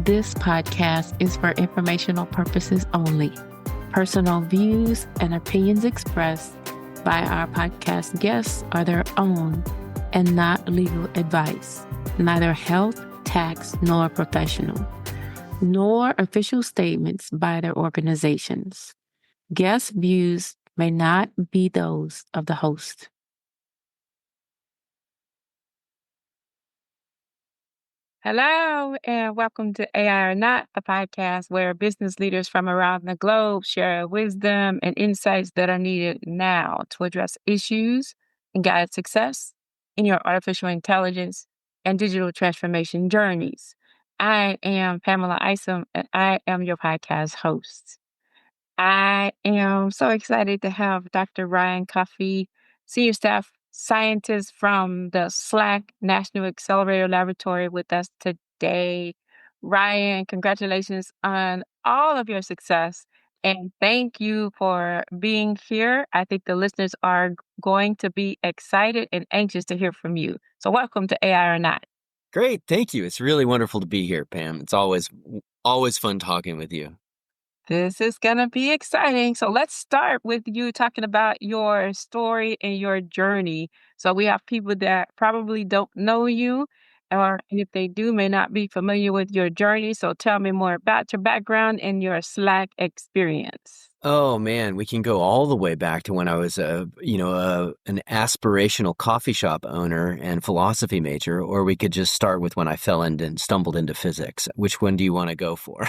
This podcast is for informational purposes only. Personal views and opinions expressed by our podcast guests are their own and not legal advice, neither health, tax, nor professional, nor official statements by their organizations. Guest views may not be those of the host. Hello, and welcome to AI or Not, a podcast where business leaders from around the globe share wisdom and insights that are needed now to address issues and guide success in your artificial intelligence and digital transformation journeys. I am Pamela Isom, and I am your podcast host. I am so excited to have Dr. Ryan Coffey, Senior Staff Scientist from the SLAC National Accelerator Laboratory, with us today. Ryan, congratulations on all of your success, and thank you for being here. I think the listeners are going to be excited and anxious to hear from you. So welcome to AI or Not. Great. Thank you. It's really wonderful to be here, Pam. It's always fun talking with you. This is going to be exciting. So let's start with you talking about your story and your journey. So we have people that probably don't know you, or if they do, may not be familiar with your journey. So tell me more about your background and your SLAC experience. Oh man, we can go all the way back to when I was an aspirational coffee shop owner and philosophy major, or we could just start with when I fell into and stumbled into physics. Which one do you want to go for?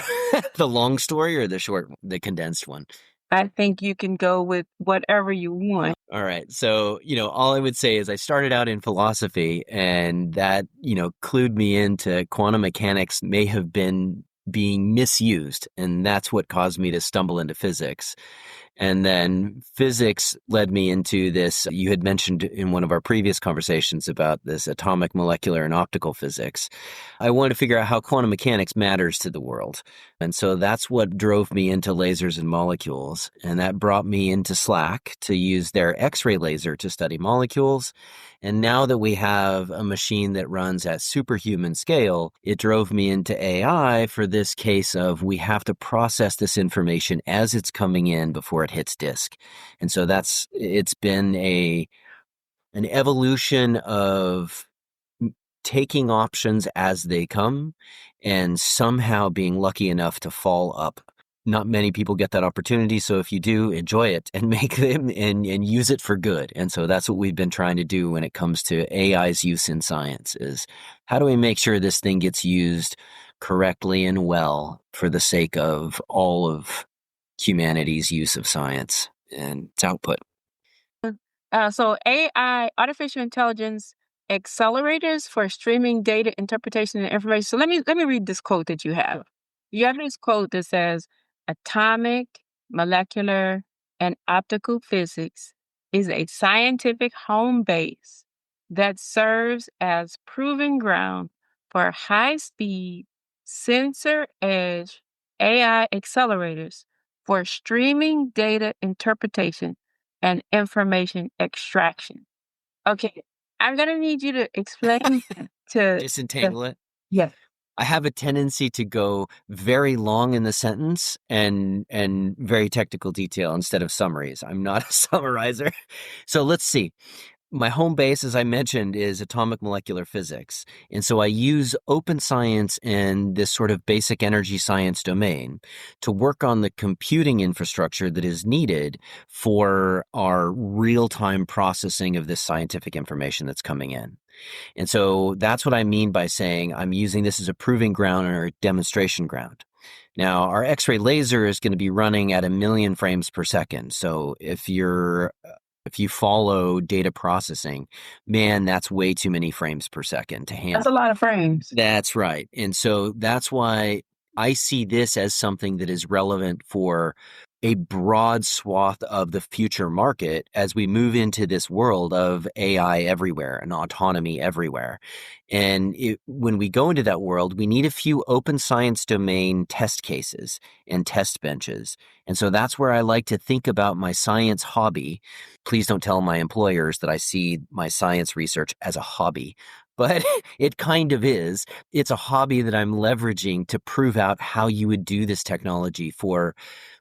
The long story or the condensed one? I think you can go with whatever you want. All right. So, all I would say is I started out in philosophy, and that, clued me into quantum mechanics may have been being misused, and that's what caused me to stumble into physics. And then physics led me into this. You had mentioned in one of our previous conversations about this atomic, molecular, and optical physics. I wanted to figure out how quantum mechanics matters to the world. And so that's what drove me into lasers and molecules. And that brought me into SLAC to use their X-ray laser to study molecules. And now that we have a machine that runs at superhuman scale, it drove me into AI for this case of we have to process this information as it's coming in before it hits disk. And so it's been an evolution of taking options as they come and somehow being lucky enough to fall up. Not many people get that opportunity, so if you do, enjoy it and make them and use it for good. And so that's what we've been trying to do when it comes to AI's use in science, is how do we make sure this thing gets used correctly and well for the sake of all of humanity's use of science and its output. So AI, artificial intelligence accelerators for streaming data, interpretation, and information. So let me read this quote that you have. You have this quote that says, "Atomic, molecular, and optical physics is a scientific home base that serves as proving ground for high-speed, sensor-edge AI accelerators for streaming data interpretation and information extraction." Okay, I'm going to need you to explain to... Disentangle it? Yes. I have a tendency to go very long in the sentence and very technical detail instead of summaries. I'm not a summarizer. So let's see. My home base, as I mentioned, is atomic molecular physics. And so I use open science and this sort of basic energy science domain to work on the computing infrastructure that is needed for our real-time processing of this scientific information that's coming in. And so that's what I mean by saying I'm using this as a proving ground or a demonstration ground. Now, our X-ray laser is going to be running at 1 million frames per second. So if you follow data processing, man, that's way too many frames per second to handle. That's a lot of frames. That's right. And so that's why I see this as something that is relevant for a broad swath of the future market as we move into this world of AI everywhere and autonomy everywhere. And when we go into that world, we need a few open science domain test cases and test benches. And so that's where I like to think about my science hobby. Please don't tell my employers that I see my science research as a hobby. but it kind of is. It's a hobby that I'm leveraging to prove out how you would do this technology for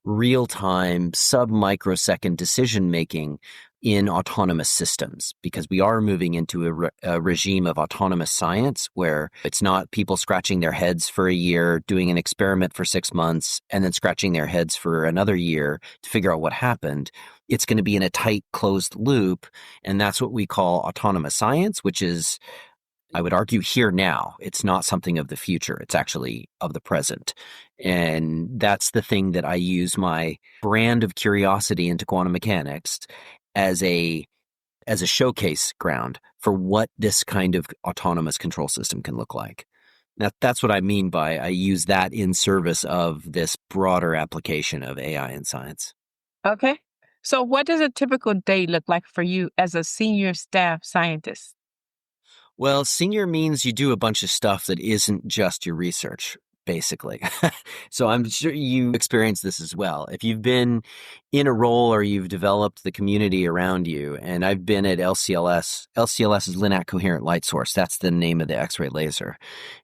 real-time sub-microsecond decision making in autonomous systems, because we are moving into a regime of autonomous science where it's not people scratching their heads for a year, doing an experiment for 6 months, and then scratching their heads for another year to figure out what happened. It's going to be in a tight, closed loop, and that's what we call autonomous science, which is, I would argue, here now. It's not something of the future. It's actually of the present. And that's the thing that I use my brand of curiosity into quantum mechanics as a showcase ground for what this kind of autonomous control system can look like. That's what I mean by I use that in service of this broader application of AI in science. Okay. So what does a typical day look like for you as a senior staff scientist? Well, senior means you do a bunch of stuff that isn't just your research, basically. So I'm sure you experience this as well. If you've been in a role or you've developed the community around you, and I've been at LCLS. LCLS is Linac Coherent Light Source. That's the name of the X-ray laser.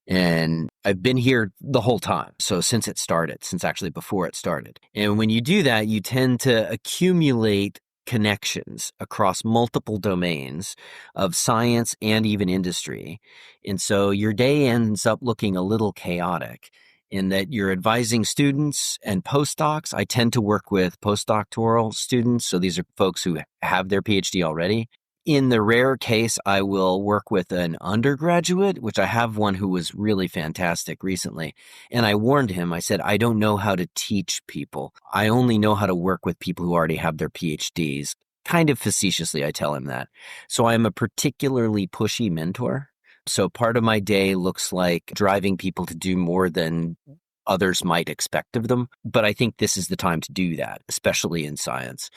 And I've been here the whole time. So since it started, since actually before it started. And when you do that, you tend to accumulate connections across multiple domains of science and even industry. And so your day ends up looking a little chaotic in that you're advising students and postdocs. I tend to work with postdoctoral students. So these are folks who have their PhD already. In the rare case, I will work with an undergraduate, which I have one who was really fantastic recently. And I warned him, I said, I don't know how to teach people. I only know how to work with people who already have their PhDs. Kind of facetiously, I tell him that. So I'm a particularly pushy mentor. So part of my day looks like driving people to do more than others might expect of them. But I think this is the time to do that, especially in science.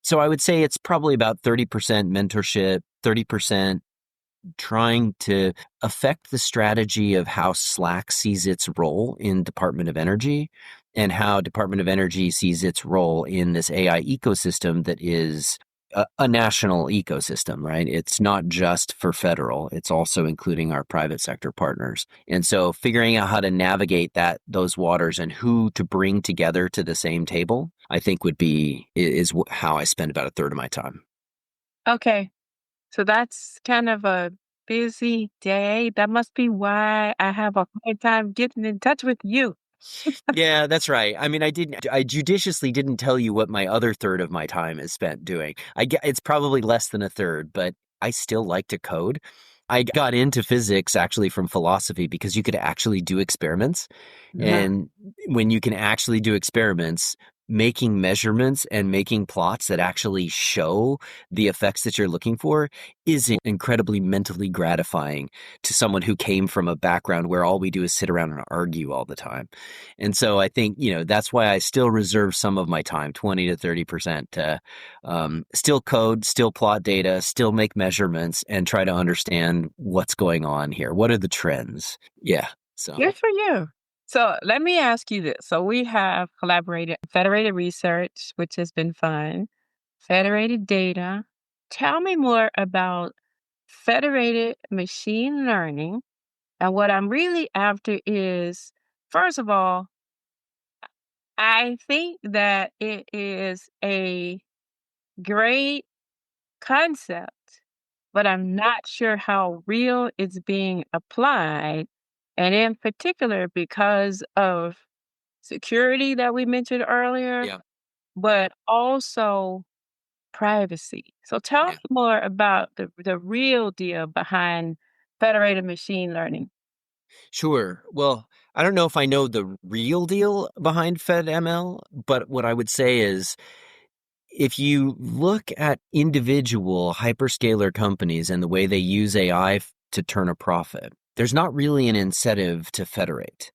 So I would say it's probably about 30% mentorship, 30% trying to affect the strategy of how SLAC sees its role in Department of Energy and how Department of Energy sees its role in this AI ecosystem that is a national ecosystem, right? It's not just for federal, it's also including our private sector partners. And so figuring out how to navigate those waters and who to bring together to the same table, I think is how I spend about a third of my time. Okay. So that's kind of a busy day. That must be why I have a hard time getting in touch with you. Yeah, that's right. I mean, I judiciously didn't tell you what my other third of my time is spent doing. It's probably less than a third, but I still like to code. I got into physics actually from philosophy because you could actually do experiments. Uh-huh. And when you can actually do experiments, making measurements and making plots that actually show the effects that you're looking for is incredibly mentally gratifying to someone who came from a background where all we do is sit around and argue all the time. And so I think, that's why I still reserve some of my time, 20 to 30%, to still code, still plot data, still make measurements, and try to understand what's going on here. What are the trends? Yeah. So, Good for you. So let me ask you this. So we have collaborated federated research, which has been fun, federated data. Tell me more about federated machine learning. And what I'm really after is, first of all, I think that it is a great concept, but I'm not sure how real it's being applied. And in particular, because of security that we mentioned earlier, yeah. but also privacy. So tell me Yeah. more about the real deal behind federated machine learning. Sure. Well, I don't know if I know the real deal behind FedML, but what I would say is if you look at individual hyperscaler companies and the way they use AI to turn a profit, there's not really an incentive to federate.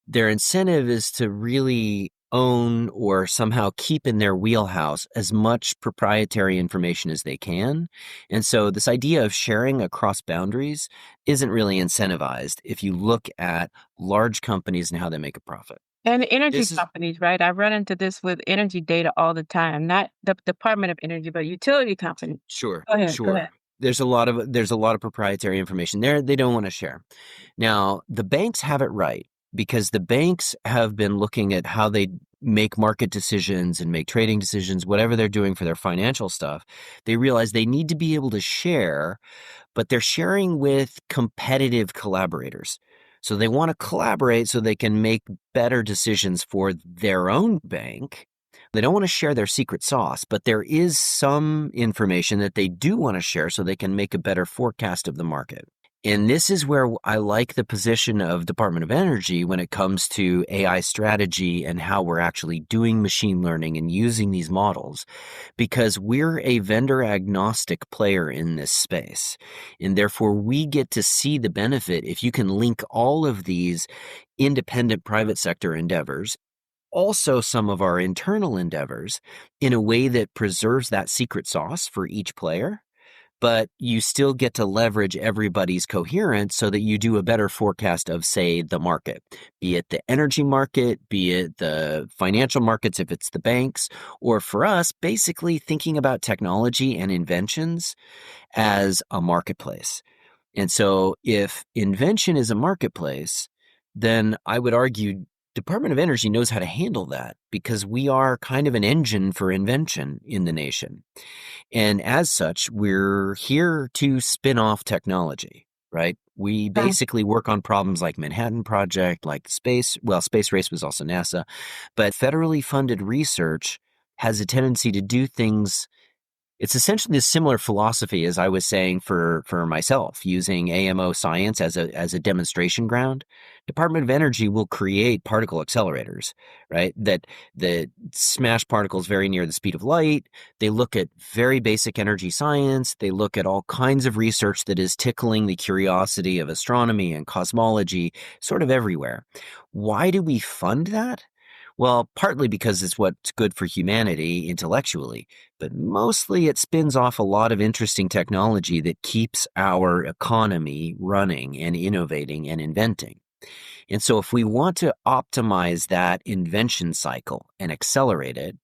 Their incentive is to really own or somehow keep in their wheelhouse as much proprietary information as they can. And so this idea of sharing across boundaries isn't really incentivized if you look at large companies and how they make a profit. And energy This is companies, right? I run into this with energy data all the time, not the Department of Energy, but utility companies. sure, Go ahead. Go sure. ahead. there's a lot of proprietary information there they don't want to share. Now, the banks have it right because the banks have been looking at how they make market decisions and make trading decisions, whatever they're doing for their financial stuff. They realize they need to be able to share, but they're sharing with competitive collaborators. So they want to collaborate so they can make better decisions for their own bank. They don't want to share their secret sauce, but there is some information that they do want to share so they can make a better forecast of the market. And this is where I like the position of Department of Energy when it comes to AI strategy and how we're actually doing machine learning and using these models, because we're a vendor agnostic player in this space. And therefore, we get to see the benefit if you can link all of these independent private sector endeavors, also some of our internal endeavors, in a way that preserves that secret sauce for each player, but you still get to leverage everybody's coherence so that you do a better forecast of, say, the market, be it the energy market, be it the financial markets if it's the banks, or for us, basically thinking about technology and inventions as a marketplace. And so if invention is a marketplace, then I would argue Department of Energy knows how to handle that because we are kind of an engine for invention in the nation. And as such, we're here to spin off technology, right? We Yeah. basically work on problems like Manhattan Project, like Space Race was also NASA, but federally funded research has a tendency to do things. It's essentially a similar philosophy as I was saying for myself, using AMO science as a demonstration ground. Department of Energy will create particle accelerators, right? That smash particles very near the speed of light. They look at very basic energy science. They look at all kinds of research that is tickling the curiosity of astronomy and cosmology, sort of everywhere. Why do we fund that? Well, partly because it's what's good for humanity intellectually, but mostly it spins off a lot of interesting technology that keeps our economy running and innovating and inventing. And so if we want to optimize that invention cycle and accelerate it,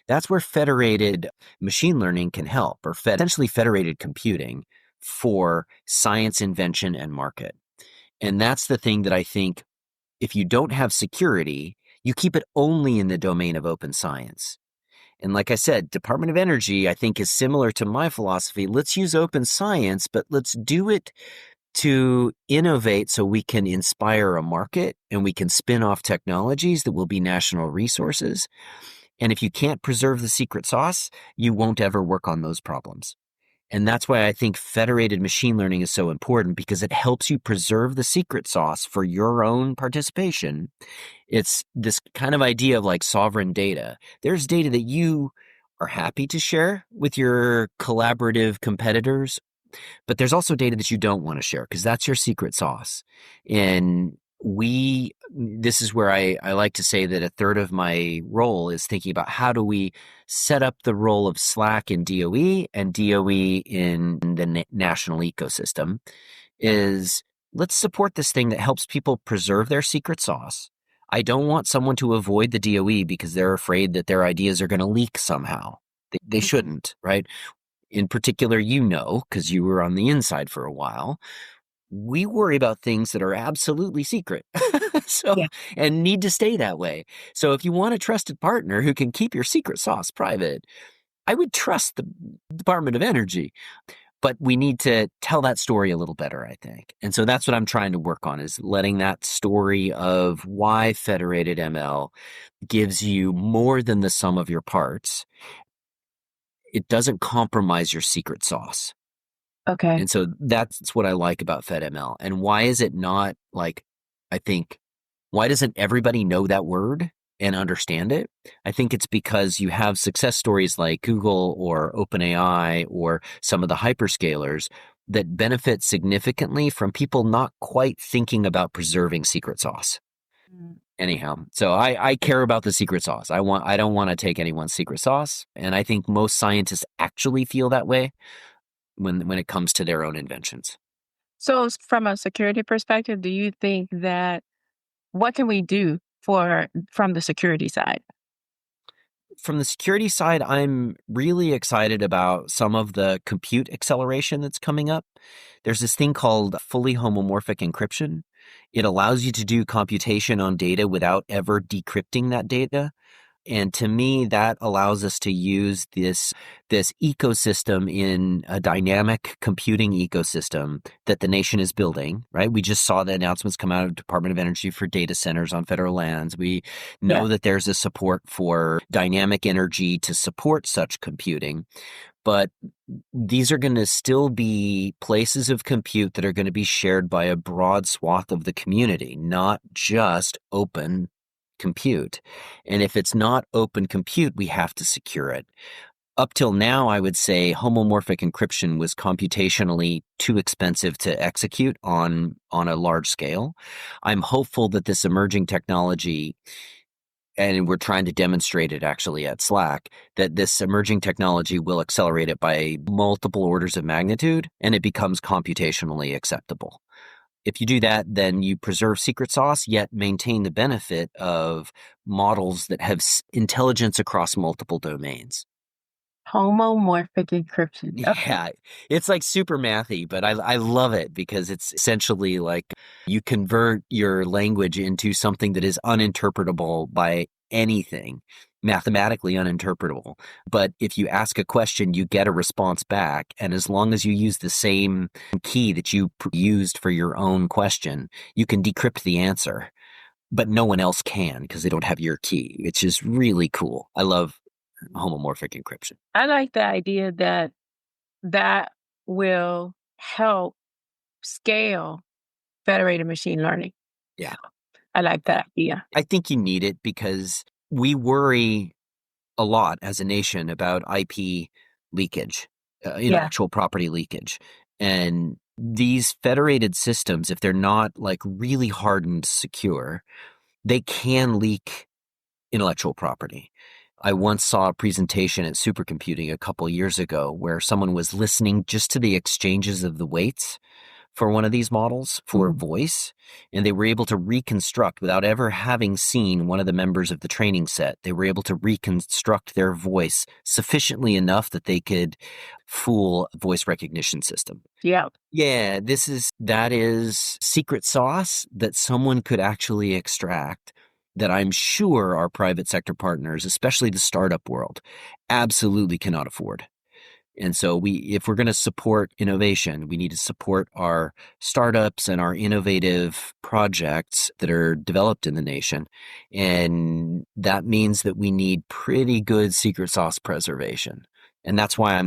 that's where federated machine learning can help, or essentially federated computing for science, invention, and market. And that's the thing that I think if you don't have security, you keep it only in the domain of open science. And like I said, Department of Energy, I think, is similar to my philosophy. Let's use open science, but let's do it to innovate so we can inspire a market and we can spin off technologies that will be national resources. And if you can't preserve the secret sauce, you won't ever work on those problems. And that's why I think federated machine learning is so important, because it helps you preserve the secret sauce for your own participation. It's this kind of idea of like sovereign data. There's data that you are happy to share with your collaborative competitors, but there's also data that you don't want to share because that's your secret sauce. And this is where I like to say that a third of my role is thinking about how do we set up the role of SLAC in DOE and DOE in the national ecosystem is let's support this thing that helps people preserve their secret sauce. I don't want someone to avoid the DOE because they're afraid that their ideas are going to leak somehow. They shouldn't, right? In particular, because you were on the inside for a while, we worry about things that are absolutely secret. Yeah. And need to stay that way. So if you want a trusted partner who can keep your secret sauce private, I would trust the Department of Energy. But we need to tell that story a little better, I think. And so that's what I'm trying to work on, is letting that story of why federated ML gives you more than the sum of your parts. It doesn't compromise your secret sauce. Okay. And so that's what I like about FedML. And why is it not like, I think, why doesn't everybody know that word and understand it? I think it's because you have success stories like Google or OpenAI or some of the hyperscalers that benefit significantly from people not quite thinking about preserving secret sauce. Mm. Anyhow, so I care about the secret sauce. I don't want to take anyone's secret sauce. And I think most scientists actually feel that way when it comes to their own inventions. So, from a security perspective, do you think that what can we do from the security side? From the security side, I'm really excited about some of the compute acceleration that's coming up. There's this thing called fully homomorphic encryption. It allows you to do computation on data without ever decrypting that data. And to me, that allows us to use this ecosystem in a dynamic computing ecosystem that the nation is building, right? We just saw the announcements come out of Department of Energy for data centers on federal lands. We know Yeah. that there's a support for dynamic energy to support such computing. But these are going to still be places of compute that are going to be shared by a broad swath of the community, not just open compute. And if it's not open compute, we have to secure it. Up till now, I would say homomorphic encryption was computationally too expensive to execute on a large scale. I'm hopeful that this emerging technology, and we're trying to demonstrate it actually at SLAC, that this emerging technology will accelerate it by multiple orders of magnitude, and it becomes computationally acceptable. If you do that, then you preserve secret sauce, yet maintain the benefit of models that have intelligence across multiple domains. Homomorphic encryption. Okay. Yeah, it's like super mathy, but I love it because it's essentially like you convert your language into something that is uninterpretable by anything, mathematically uninterpretable. But if you ask a question, you get a response back. And as long as you use the same key that you used for your own question, you can decrypt the answer. But no one else can because they don't have your key, which is really cool. I love homomorphic encryption. I like the idea that that will help scale federated machine learning. Yeah. I like that idea. I think you need it because we worry a lot as a nation about IP leakage, Yeah. intellectual property leakage. And these federated systems, if they're not like really hardened secure, they can leak intellectual property. I once saw a presentation at supercomputing a couple years ago where someone was listening just to the exchanges of the weights for one of these models for voice, and they were able to reconstruct without ever having seen one of the members of the training set. They were able to reconstruct their voice sufficiently enough that they could fool a voice recognition system. Yeah. Yeah, that is secret sauce that someone could actually extract that I'm sure our private sector partners, especially the startup world, absolutely cannot afford. And so if we're going to support innovation, we need to support our startups and our innovative projects that are developed in the nation. And that means that we need pretty good secret sauce preservation. And that's why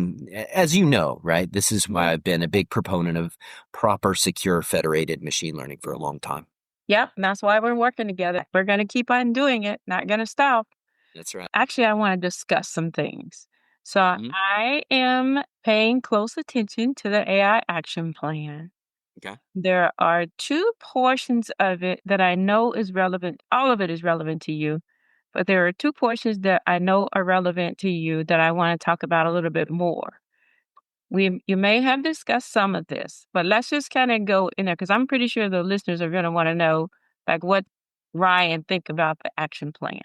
as you know, right, this is why I've been a big proponent of proper, secure, federated machine learning for a long time. Yep. And that's why we're working together. We're going to keep on doing it, not going to stop. That's right. Actually, I want to discuss some things. So Mhm. I am paying close attention to the AI action plan. Okay. There are two portions of it that I know is relevant. All of it is relevant to you, but there are two portions that I know are relevant to you that I want to talk about a little bit more. You may have discussed some of this, but let's just kind of go in there because I'm pretty sure the listeners are going to want to know like what Ryan think about the action plan.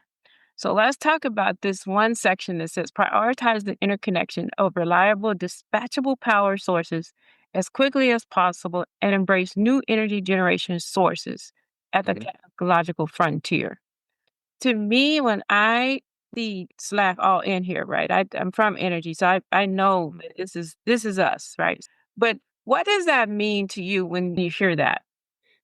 So let's talk about this one section that says prioritize the interconnection of reliable, dispatchable power sources as quickly as possible and embrace new energy generation sources at the Mhm. technological frontier. To me, when I see Slack all in here, right? I'm from energy, so I know that this is us, right? But what does that mean to you when you hear that?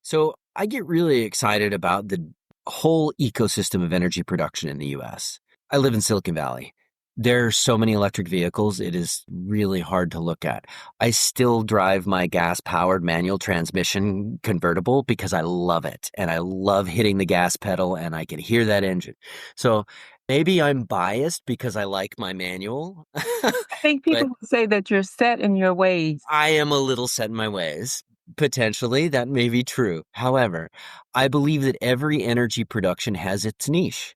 So I get really excited about the whole ecosystem of energy production in the US. I live in Silicon Valley. There are so many electric vehicles, it is really hard to look at. I still drive my gas-powered manual transmission convertible because I love it, and I love hitting the gas pedal, and I can hear that engine. So maybe I'm biased because I like my manual, I think but people would say that you're set in your ways. I am a little set in my ways. Potentially, that may be true. However, I believe that every energy production has its niche.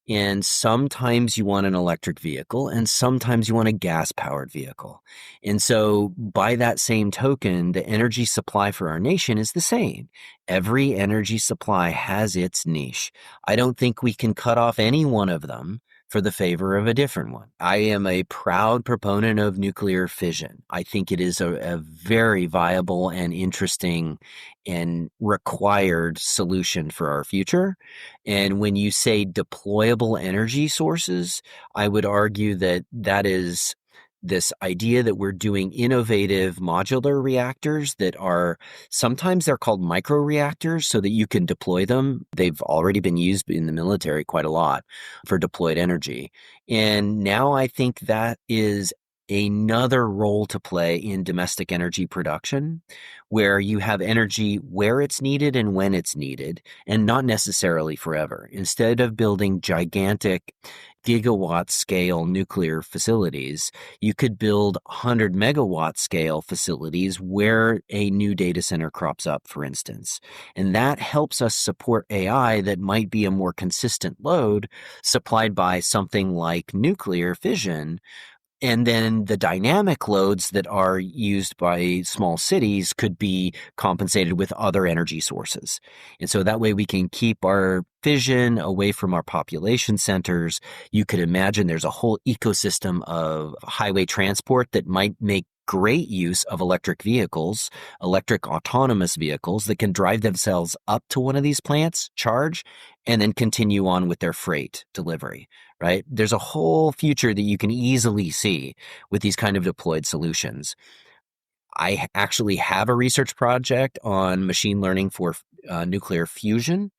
And sometimes you want an electric vehicle, and sometimes you want a gas-powered vehicle. And so, by that same token, the energy supply for our nation is the same. Every energy supply has its niche. I don't think we can cut off any one of them for the favor of a different one. I am a proud proponent of nuclear fission. I think it is a very viable and interesting and required solution for our future. And when you say deployable energy sources, I would argue that that is this idea that we're doing innovative modular reactors that are sometimes they're called microreactors so that you can deploy them. They've already been used in the military quite a lot for deployed energy. And now I think that is another role to play in domestic energy production, where you have energy where it's needed and when it's needed, and not necessarily forever. Instead of building gigantic gigawatt scale nuclear facilities, you could build 100 megawatt scale facilities where a new data center crops up, for instance. And that helps us support AI that might be a more consistent load supplied by something like nuclear fission. And then the dynamic loads that are used by small cities could be compensated with other energy sources. And so that way we can keep our fission away from our population centers. You could imagine there's a whole ecosystem of highway transport that might make great use of electric vehicles, electric autonomous vehicles that can drive themselves up to one of these plants, charge, and then continue on with their freight delivery, right? There's a whole future that you can easily see with these kind of deployed solutions. I actually have a research project on machine learning for nuclear fusion,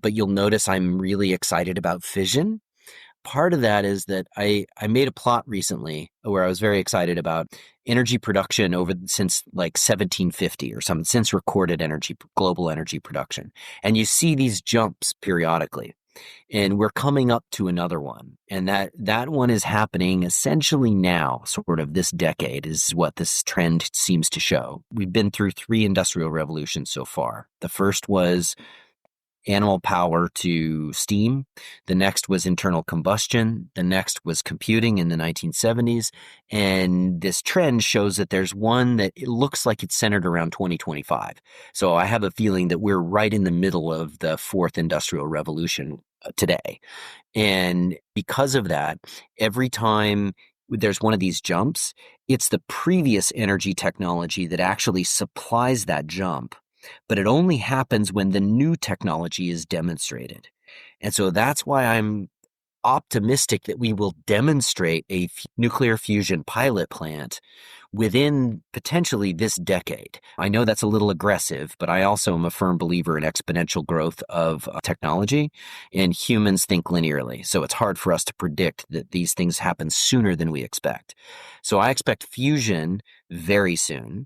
but you'll notice I'm really excited about fission. Part of that is that I made a plot recently where I was very excited about energy production over since like 1750 or something, since recorded energy, global energy production. And you see these jumps periodically. And we're coming up to another one. And that one is happening essentially now, sort of this decade is what this trend seems to show. We've been through 3 industrial revolutions so far. The first was animal power to steam. The next was internal combustion. The next was computing in the 1970s. And this trend shows that there's one that it looks like it's centered around 2025. So I have a feeling that we're right in the middle of the 4th industrial revolution today. And because of that, every time there's one of these jumps, it's the previous energy technology that actually supplies that jump. But it only happens when the new technology is demonstrated. And so that's why I'm optimistic that we will demonstrate a nuclear fusion pilot plant within potentially this decade. I know that's a little aggressive, but I also am a firm believer in exponential growth of technology, and humans think linearly. So it's hard for us to predict that these things happen sooner than we expect. So I expect fusion very soon.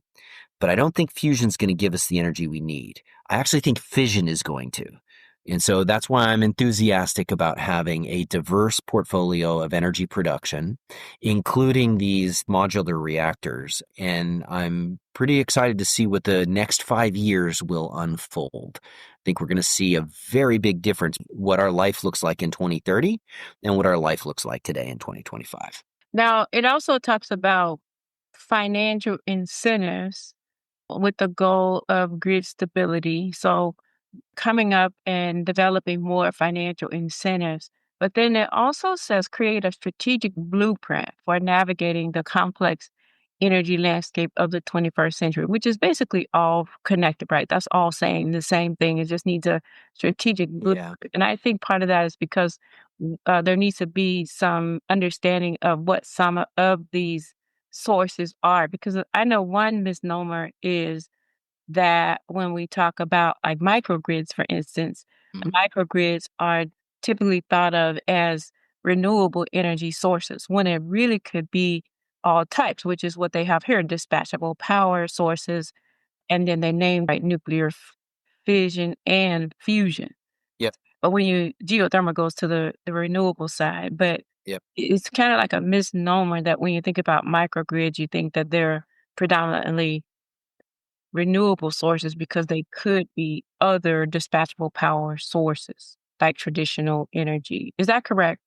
But I don't think fusion's going to give us the energy we need. I actually think fission is going to. And so that's why I'm enthusiastic about having a diverse portfolio of energy production, including these modular reactors. And I'm pretty excited to see what the next 5 years will unfold. I think we're going to see a very big difference what our life looks like in 2030 and what our life looks like today in 2025. Now, it also talks about financial incentives with the goal of grid stability. So coming up and developing more financial incentives. But then it also says create a strategic blueprint for navigating the complex energy landscape of the 21st century, which is basically all connected, right? That's all saying the same thing. It just needs a strategic blueprint. And I think part of that is because there needs to be some understanding of what some of these sources are. Because I know one misnomer is that when we talk about like microgrids, for instance, microgrids are typically thought of as renewable energy sources when it really could be all types, which is what they have here, dispatchable power sources. And then they name like nuclear fission and fusion. Yep. But when geothermal goes to the renewable side, but Yep. it's kind of like a misnomer that when you think about microgrids, you think that they're predominantly renewable sources because they could be other dispatchable power sources like traditional energy. Is that correct?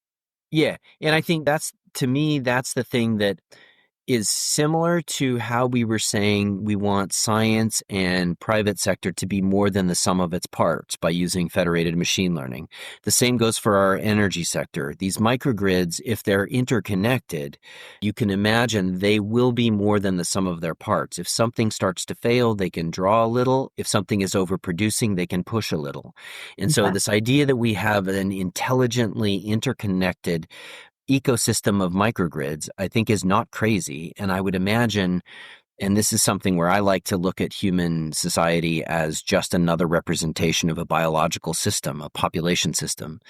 Yeah. And I think that's, to me, that's the thing that is similar to how we were saying we want science and private sector to be more than the sum of its parts by using federated machine learning. The same goes for our energy sector. These microgrids, if they're interconnected, you can imagine they will be more than the sum of their parts. If something starts to fail, they can draw a little. If something is overproducing, they can push a little. And so Okay. this idea that we have an intelligently interconnected ecosystem of microgrids, I think is not crazy. And I would imagine, and this is something where I like to look at human society as just another representation of a biological system, a population system.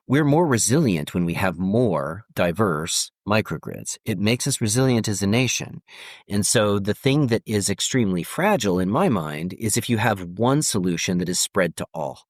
We're more resilient when we have more diverse microgrids. It makes us resilient as a nation. And so the thing that is extremely fragile in my mind is if you have one solution that is spread to all.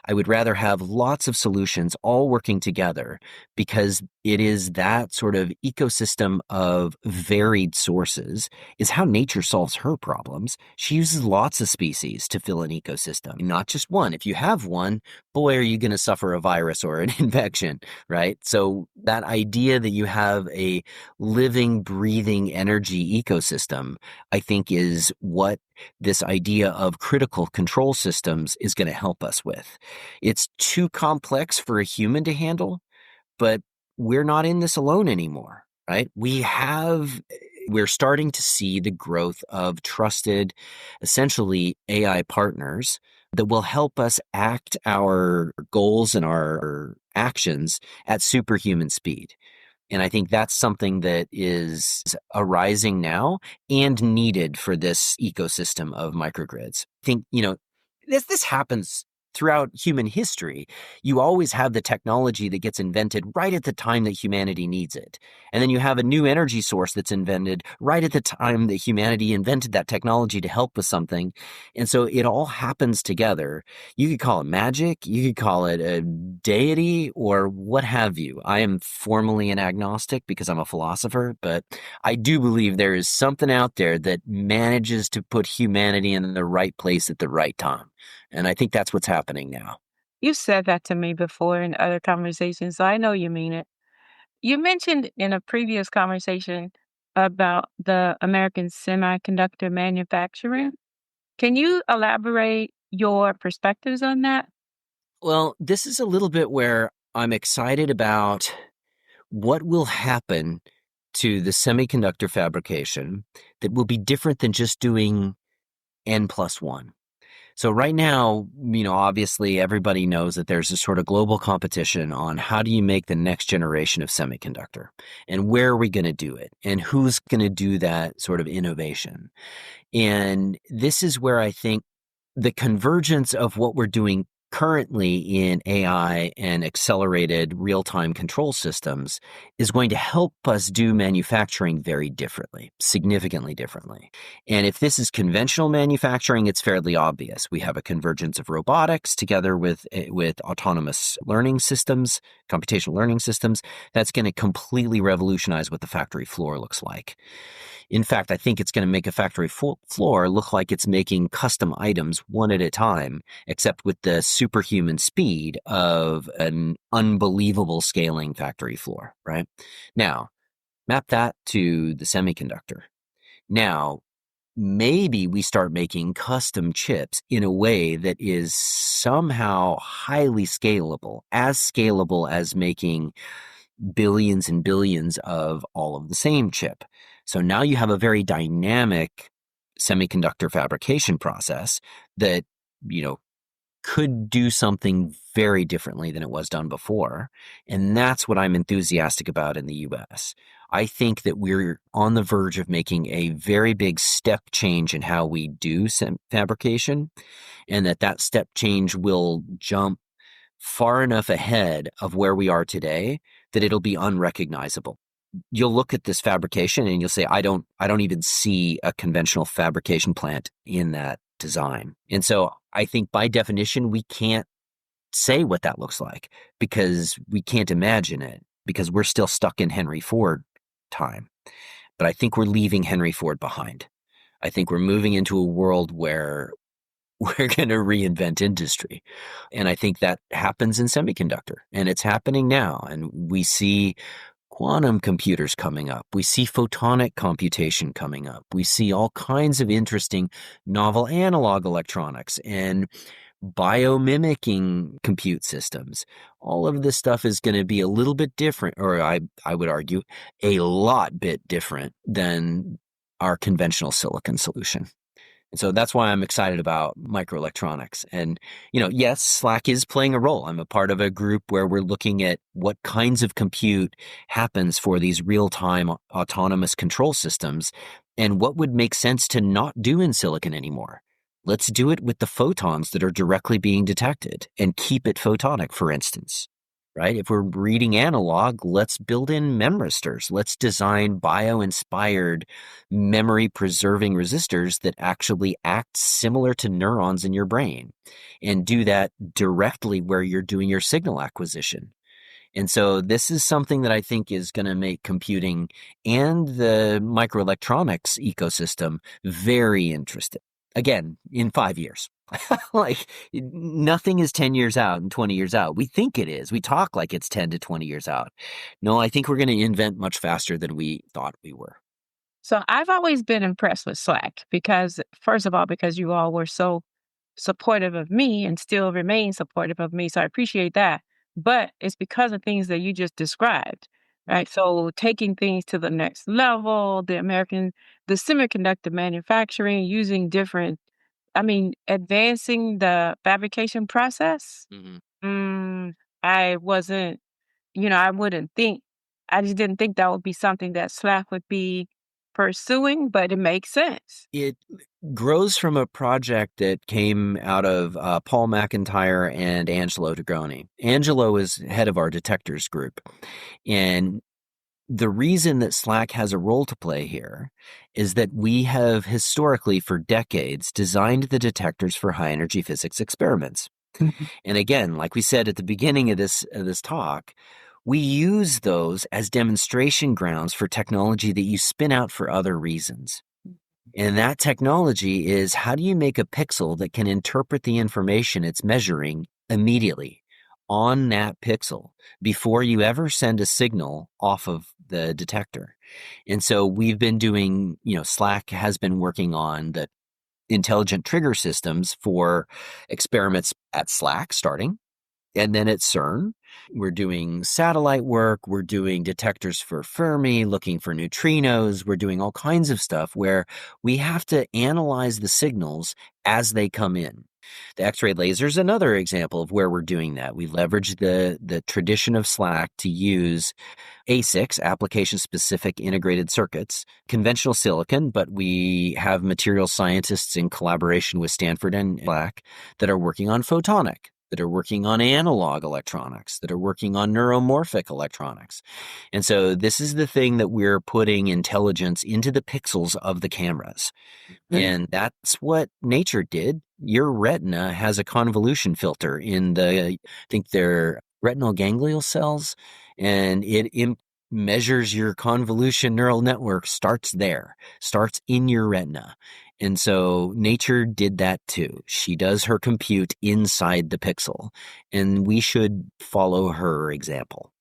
I would rather have lots of solutions all working together because it is that sort of ecosystem of varied sources is how nature solves her problems. She uses lots of species to fill an ecosystem, not just one. If you have one, boy, are you going to suffer a virus or an infection, right? So that idea that you have a living, breathing energy ecosystem, I think is what this idea of critical control systems is going to help us with. It's too complex for a human to handle, but we're not in this alone anymore, right? We're starting to see the growth of trusted, essentially AI partners that will help us act our goals and our actions at superhuman speed. And I think that's something that is arising now and needed for this ecosystem of microgrids. I think, this happens throughout human history. You always have the technology that gets invented right at the time that humanity needs it. And then you have a new energy source that's invented right at the time that humanity invented that technology to help with something. And so it all happens together. You could call it magic, you could call it a deity, or what have you. I am formally an agnostic because I'm a philosopher, but I do believe there is something out there that manages to put humanity in the right place at the right time. And I think that's what's happening now. You said that to me before in other conversations, so I know you mean it. You mentioned in a previous conversation about the American semiconductor manufacturing. Can you elaborate your perspectives on that? Well, this is a little bit where I'm excited about what will happen to the semiconductor fabrication that will be different than just doing N plus one. So right now, obviously everybody knows that there's a sort of global competition on how do you make the next generation of semiconductor and where are we going to do it and who's going to do that sort of innovation. And this is where I think the convergence of what we're doing currently in AI and accelerated real-time control systems is going to help us do manufacturing very differently, significantly differently. And if this is conventional manufacturing, it's fairly obvious. We have a convergence of robotics together with autonomous learning systems, computational learning systems, that's going to completely revolutionize what the factory floor looks like. In fact, I think it's going to make a factory floor look like it's making custom items one at a time, except with the superhuman speed of an unbelievable scaling factory floor, right? Now, map that to the semiconductor. Now, maybe we start making custom chips in a way that is somehow highly scalable as making billions and billions of all of the same chip. So now you have a very dynamic semiconductor fabrication process that, could do something very differently than it was done before. And that's what I'm enthusiastic about in the US. I think that we're on the verge of making a very big step change in how we do fabrication, and that step change will jump far enough ahead of where we are today that it'll be unrecognizable. You'll look at this fabrication and you'll say, I don't even see a conventional fabrication plant in that design. And so I think by definition, we can't say what that looks like because we can't imagine it because we're still stuck in Henry Ford time. But I think we're leaving Henry Ford behind. I think we're moving into a world where we're going to reinvent industry. And I think that happens in semiconductor and it's happening now. And we see quantum computers coming up. We see photonic computation coming up. We see all kinds of interesting novel analog electronics and biomimicking compute systems. All of this stuff is going to be a little bit different, or I would argue a lot bit different than our conventional silicon solution. And so that's why I'm excited about microelectronics. And, yes, SLAC is playing a role. I'm a part of a group where we're looking at what kinds of compute happens for these real-time autonomous control systems and what would make sense to not do in silicon anymore. Let's do it with the photons that are directly being detected and keep it photonic, for instance. Right? If we're reading analog, let's build in memristors. Let's design bio-inspired memory-preserving resistors that actually act similar to neurons in your brain and do that directly where you're doing your signal acquisition. And so this is something that I think is going to make computing and the microelectronics ecosystem very interesting. Again, in 5 years. Like, nothing is 10 years out and 20 years out. We think it is. We talk like it's 10 to 20 years out. No, I think we're going to invent much faster than we thought we were. So I've always been impressed with SLAC because, first of all, because you all were so supportive of me and still remain supportive of me. So I appreciate that. But it's because of things that you just described, right? So taking things to the next level, the semiconductor manufacturing, using advancing the fabrication process. Mm-hmm. I wasn't, I wouldn't think, I just didn't think that would be something that SLAC would be pursuing, but it makes sense. It grows from a project that came out of Paul McIntyre and Angelo Degroni. Angelo is head of our detectors group. And the reason that SLAC has a role to play here is that we have historically, for decades, designed the detectors for high-energy physics experiments. And again, like we said at the beginning of this talk, we use those as demonstration grounds for technology that you spin out for other reasons. And that technology is, how do you make a pixel that can interpret the information it's measuring immediately on that pixel before you ever send a signal off of the detector? And so we've been doing, SLAC has been working on the intelligent trigger systems for experiments at SLAC starting, and then at CERN. We're doing satellite work. We're doing detectors for Fermi, looking for neutrinos. We're doing all kinds of stuff where we have to analyze the signals as they come in. The X-ray laser is another example of where we're doing that. We leverage the tradition of SLAC to use ASICs, application-specific integrated circuits, conventional silicon, but we have material scientists in collaboration with Stanford and SLAC that are working on photonic, that are working on analog electronics, that are working on neuromorphic electronics. And so this is the thing that we're putting intelligence into the pixels of the cameras. And that's what nature did. Your retina has a convolution filter in I think they're retinal ganglion cells, and it measures your convolution neural network, starts in your retina. And so nature did that too. She does her compute inside the pixel, and we should follow her example.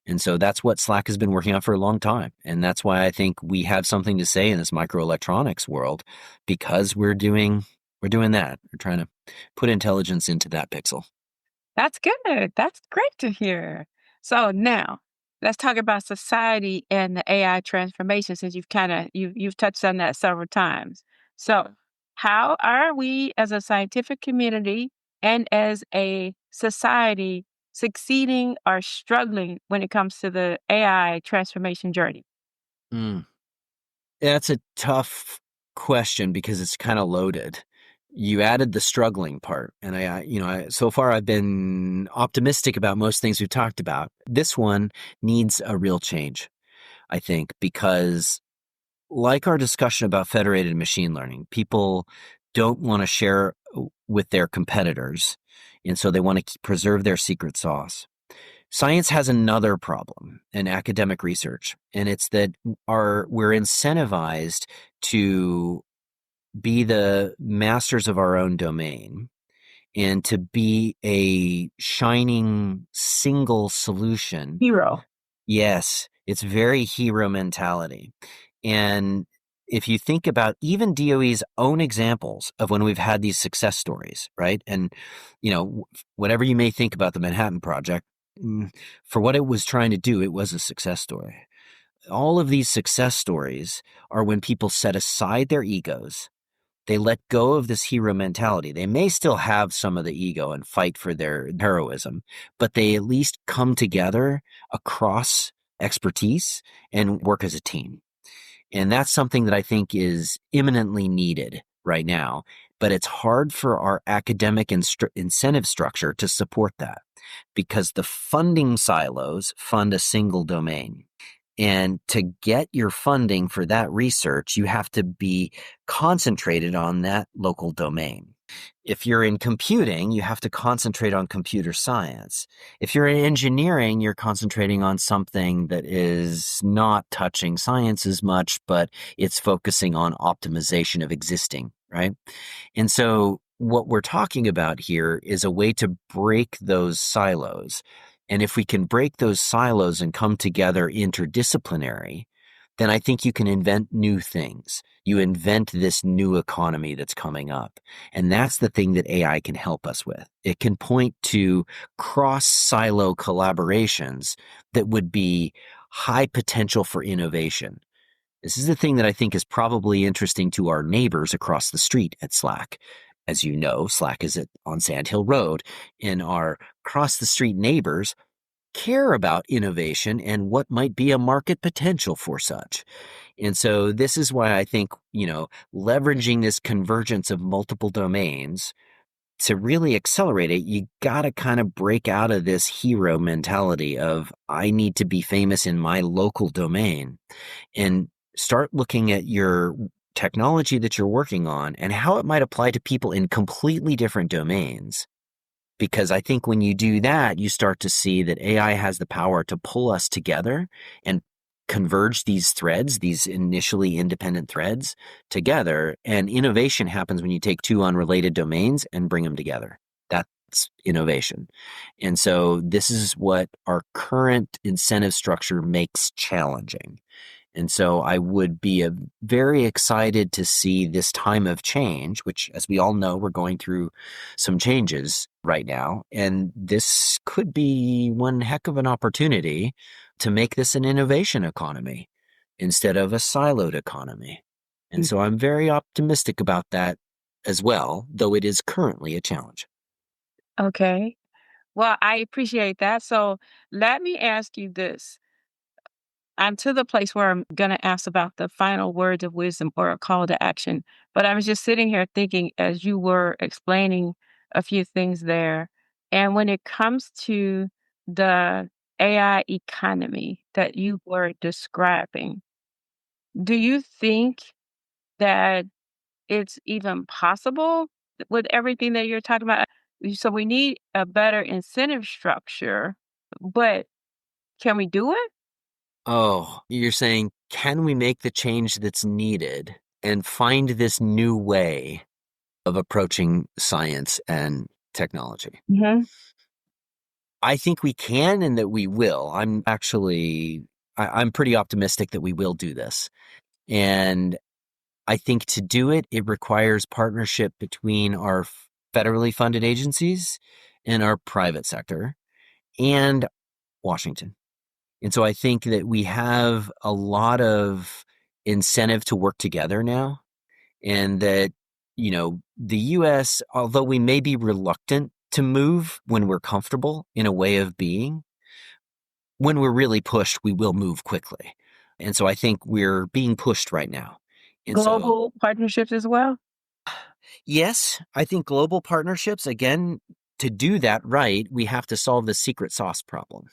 And so that's what SLAC has been working on for a long time. And that's why I think we have something to say in this microelectronics world, because we're doing that. We're trying to put intelligence into that pixel. That's good. That's great to hear. So now let's talk about society and the AI transformation, since you've touched on that several times. So how are we as a scientific community and as a society succeeding or struggling when it comes to the AI transformation journey? Mm. That's a tough question because it's kind of loaded. You added the struggling part, and so far I've been optimistic about most things we've talked about. This one needs a real change, I think, because like our discussion about federated machine learning, people don't want to share with their competitors, and so they want to preserve their secret sauce. Science has another problem in academic research, and it's that we're incentivized to be the masters of our own domain and to be a shining single solution. Hero. Yes, It's very hero mentality. And if you think about even DOE's own examples of when we've had these success stories, right? And, whatever you may think about the Manhattan Project, for what it was trying to do, it was a success story. All of these success stories are when people set aside their egos. They let go of this hero mentality. They may still have some of the ego and fight for their heroism, but they at least come together across expertise and work as a team. And that's something that I think is imminently needed right now. But it's hard for our academic incentive structure to support that because the funding silos fund a single domain. And to get your funding for that research, you have to be concentrated on that local domain. If you're in computing, you have to concentrate on computer science. If you're in engineering, you're concentrating on something that is not touching science as much, but it's focusing on optimization of existing, right? And so what we're talking about here is a way to break those silos. And if we can break those silos and come together interdisciplinary, then I think you can invent new things. You invent this new economy that's coming up. And that's the thing that AI can help us with. It can point to cross-silo collaborations that would be high potential for innovation. This is the thing that I think is probably interesting to our neighbors across the street at SLAC. As you know, SLAC is on Sand Hill Road, and our cross-the-street neighbors care about innovation and what might be a market potential for such. And so this is why I think, leveraging this convergence of multiple domains to really accelerate it, you got to kind of break out of this hero mentality of I need to be famous in my local domain and start looking at your technology that you're working on and how it might apply to people in completely different domains. Because I think when you do that, you start to see that AI has the power to pull us together and converge these threads, these initially independent threads together. And innovation happens when you take two unrelated domains and bring them together. That's innovation. And so this is what our current incentive structure makes challenging. And so I would be very excited to see this time of change, which, as we all know, we're going through some changes right now. And this could be one heck of an opportunity to make this an innovation economy instead of a siloed economy. And so I'm very optimistic about that as well, though it is currently a challenge. Okay. Well, I appreciate that. So let me ask you this. I'm to the place where I'm going to ask about the final words of wisdom or a call to action. But I was just sitting here thinking as you were explaining a few things there. And when it comes to the AI economy that you were describing, do you think that it's even possible with everything that you're talking about? So we need a better incentive structure, but can we do it? Oh, you're saying, can we make the change that's needed and find this new way of approaching science and technology? Hmm. I think we can and that we will. I'm pretty optimistic that we will do this. And I think to do it, it requires partnership between our federally funded agencies and our private sector and Washington. And so I think that we have a lot of incentive to work together now, and that, the US, although we may be reluctant to move when we're comfortable in a way of being, when we're really pushed, we will move quickly. And so I think we're being pushed right now. And so, Global partnerships as well? yes, I think global partnerships, again, to do that right, we have to solve the secret sauce problem.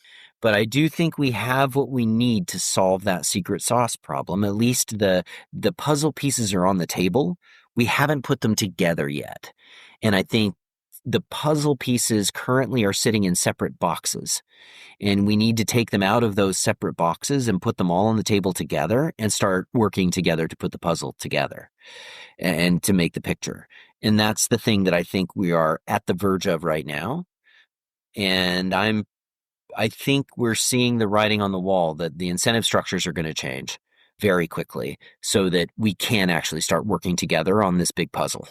But I do think we have what we need to solve that secret sauce problem. At least the puzzle pieces are on the table. We haven't put them together yet. And I think the puzzle pieces currently are sitting in separate boxes. And we need to take them out of those separate boxes and put them all on the table together and start working together to put the puzzle together and to make the picture. And that's the thing that I think we are at the verge of right now. And I think we're seeing the writing on the wall that the incentive structures are going to change very quickly so that we can actually start working together on this big puzzle.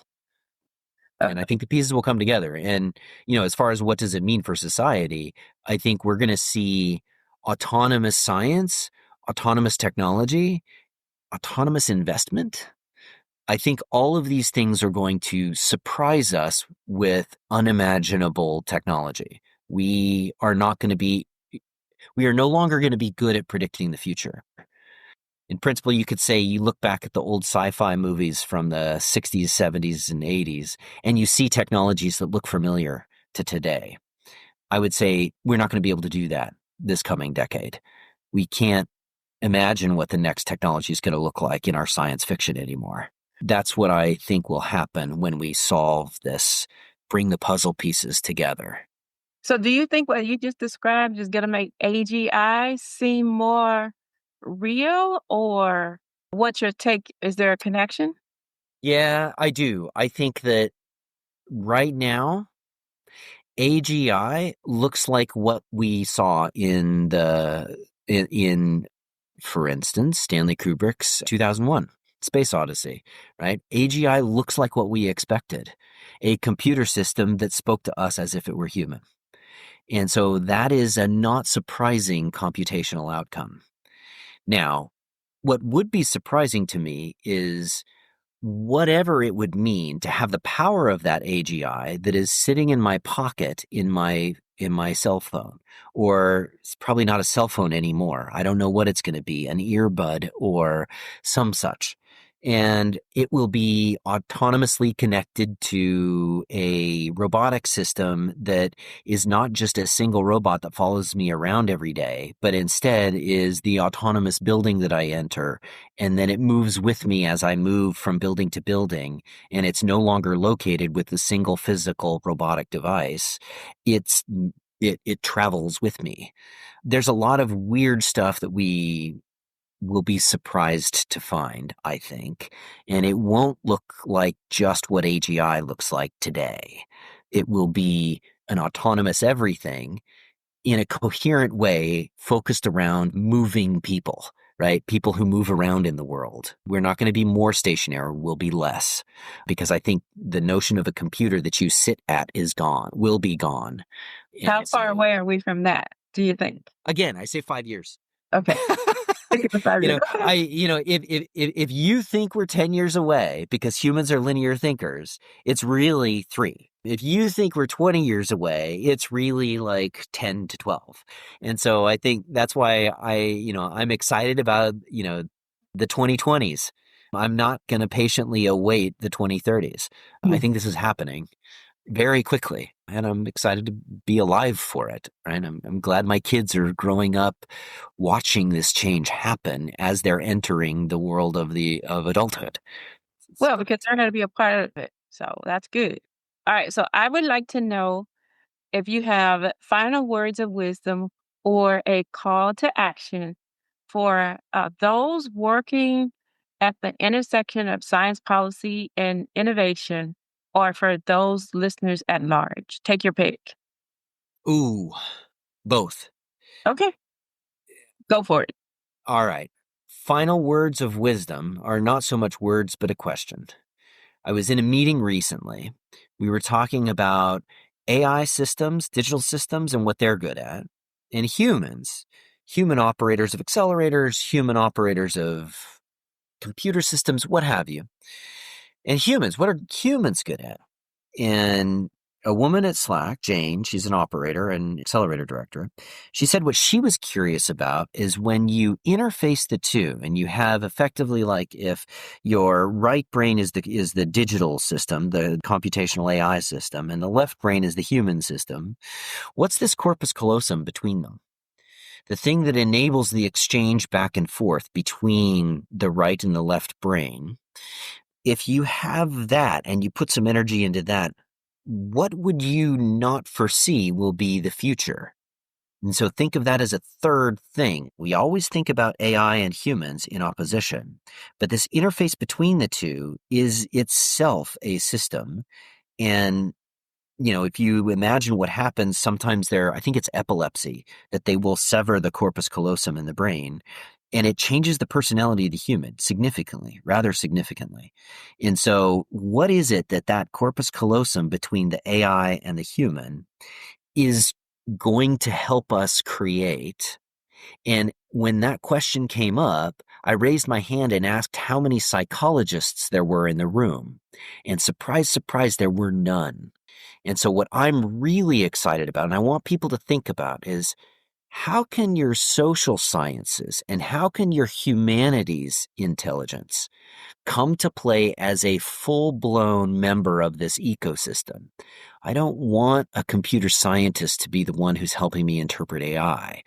Uh, And I think the pieces will come together. And, as far as what does it mean for society, I think we're going to see autonomous science, autonomous technology, autonomous investment. I think all of these things are going to surprise us with unimaginable technology. We are not going to be, we are no longer going to be good at predicting the future. In principle, you could say you look back at the old sci-fi movies from the 60s, 70s, and 80s, and you see technologies that look familiar to today. I would say we're not going to be able to do that this coming decade. We can't imagine what the next technology is going to look like in our science fiction anymore. That's what I think will happen when we solve this, bring the puzzle pieces together. So do you think what you just described is going to make AGI seem more real, or what's your take? Is there a connection? Yeah, I do. I think that right now, AGI looks like what we saw in for instance, Stanley Kubrick's 2001 Space Odyssey, right? AGI looks like what we expected, a computer system that spoke to us as if it were human. And so that is a not surprising computational outcome. Now, what would be surprising to me is whatever it would mean to have the power of that AGI that is sitting in my pocket in my cell phone, or it's probably not a cell phone anymore. I don't know what it's going to be, an earbud or some such. And it will be autonomously connected to a robotic system that is not just a single robot that follows me around every day, but instead is the autonomous building that I enter, and then it moves with me as I move from building to building, and it's no longer located with a single physical robotic device. It travels with me. There's a lot of weird stuff that we will be surprised to find, I think, and it won't look like just what AGI looks like today. It will be an autonomous everything in a coherent way focused around moving people, right? People who move around in the world. We're not going to be more stationary, we'll be less, because I think the notion of a computer that you sit at is gone, will be gone. How And far so, away are we from that, do you think? again, I say 5 years. Okay. Think it was 5 years. If you think we're 10 years away because humans are linear thinkers, it's really 3. If you think we're 20 years away, it's really like 10 to 12. And so I think that's why I'm excited about, the 2020s. I'm not going to patiently await the 2030s. I think this is happening very quickly, and I'm excited to be alive for it, right? I'm glad my kids are growing up watching this change happen as they're entering the world of adulthood. Well, because they're going to be a part of it. So that's good. All right. So I would like to know if you have final words of wisdom or a call to action for those working at the intersection of science policy and innovation, or for those listeners at large. Take your pick. Ooh, both. Okay, go for it. All right. Final words of wisdom are not so much words, but a question. I was in a meeting recently. We were talking about AI systems, digital systems, and what they're good at, and humans, human operators of accelerators, human operators of computer systems, what have you. And humans, what are humans good at? And a woman at SLAC, Jane, she's an operator and accelerator director. She said what she was curious about is when you interface the two and you have effectively, like, if your right brain is the digital system, the computational AI system, and the left brain is the human system, what's this corpus callosum between them? The thing that enables the exchange back and forth between the right and the left brain. If you have that and you put some energy into that, what would you not foresee will be the future? And so think of that as a third thing. We always think about AI and humans in opposition, but this interface between the two is itself a system. And if you imagine what happens, sometimes I think it's epilepsy, that they will sever the corpus callosum in the brain, and it changes the personality of the human significantly, rather significantly. And so what is it that corpus callosum between the AI and the human is going to help us create? And when that question came up, I raised my hand and asked how many psychologists there were in the room. And surprise, surprise, there were none. And so what I'm really excited about, and I want people to think about, is how can your social sciences and how can your humanities intelligence come to play as a full-blown member of this ecosystem? I don't want a computer scientist to be the one who's helping me interpret AI.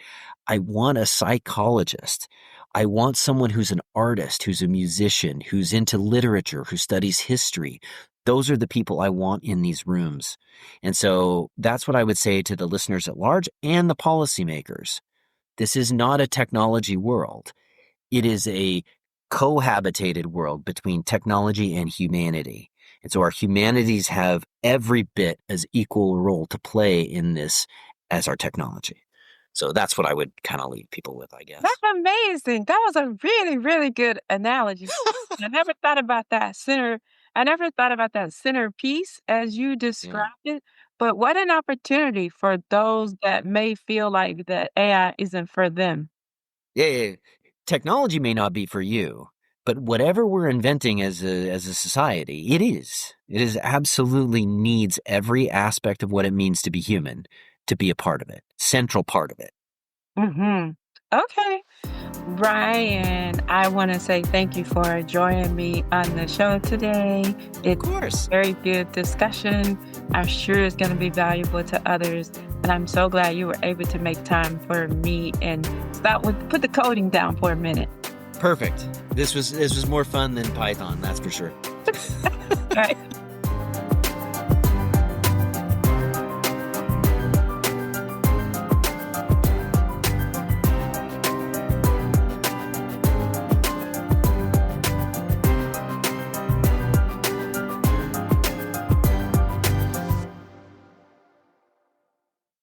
I want a psychologist. I want someone who's an artist, who's a musician, who's into literature, who studies history. Those are the people I want in these rooms. And so that's what I would say to the listeners at large and the policymakers. This is not a technology world. It is a cohabitated world between technology and humanity. And so our humanities have every bit as equal a role to play in this as our technology. So that's what I would kind of leave people with, I guess. That's amazing. That was a really, really good analogy. I never thought about that center. I never thought about that centerpiece as you Yeah. described it. But what an opportunity for those that may feel like that AI isn't for them. Yeah. Technology may not be for you, but whatever we're inventing as a society, it is. It is absolutely needs every aspect of what it means to be human to be a part of it, central part of it. Hmm. Okay. Ryan, I want to say thank you for joining me on the show today. Of It's course. a very good discussion. I'm sure it's going to be valuable to others. And I'm so glad you were able to make time for me and put the coding down for a minute. Perfect. This was more fun than Python, that's for sure. All right.